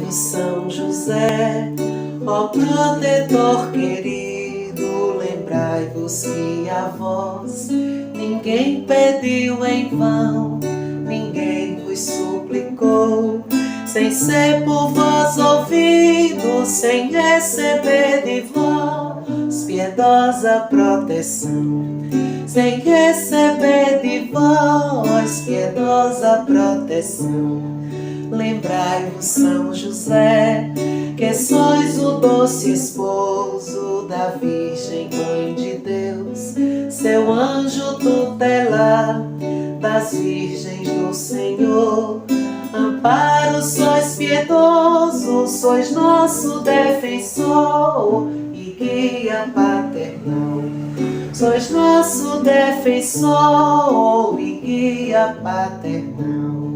Lembrai-vos, São José, ó protetor querido, lembrai-vos que a vós ninguém pediu em vão, ninguém vos suplicou, sem ser por vós ouvido, sem receber de vós piedosa proteção, sem receber de vós piedosa proteção. Lembrai-vos, São José, que sois o doce esposo da Virgem Mãe de Deus, seu anjo tutelar das virgens do Senhor. Amparo sois piedoso, sois nosso defensor e guia paternal. Sois nosso defensor e guia paternal.